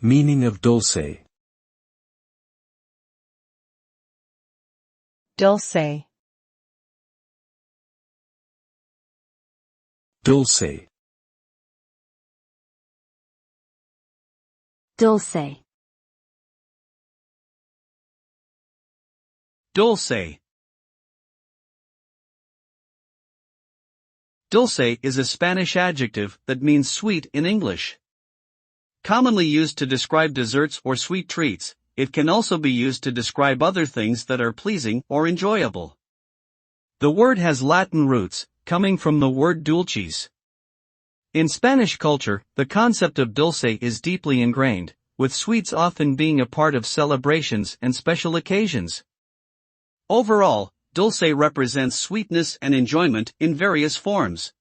Meaning of dulce. Dulce. Dulce. Dulce. Dulce. Dulce is a Spanish adjective that means sweet in English. Commonly used to describe desserts or sweet treats, it can also be used to describe other things that are pleasing or enjoyable. The word has Latin roots, coming from the word dulces. In Spanish culture, the concept of dulce is deeply ingrained, with sweets often being a part of celebrations and special occasions. Overall, dulce represents sweetness and enjoyment in various forms.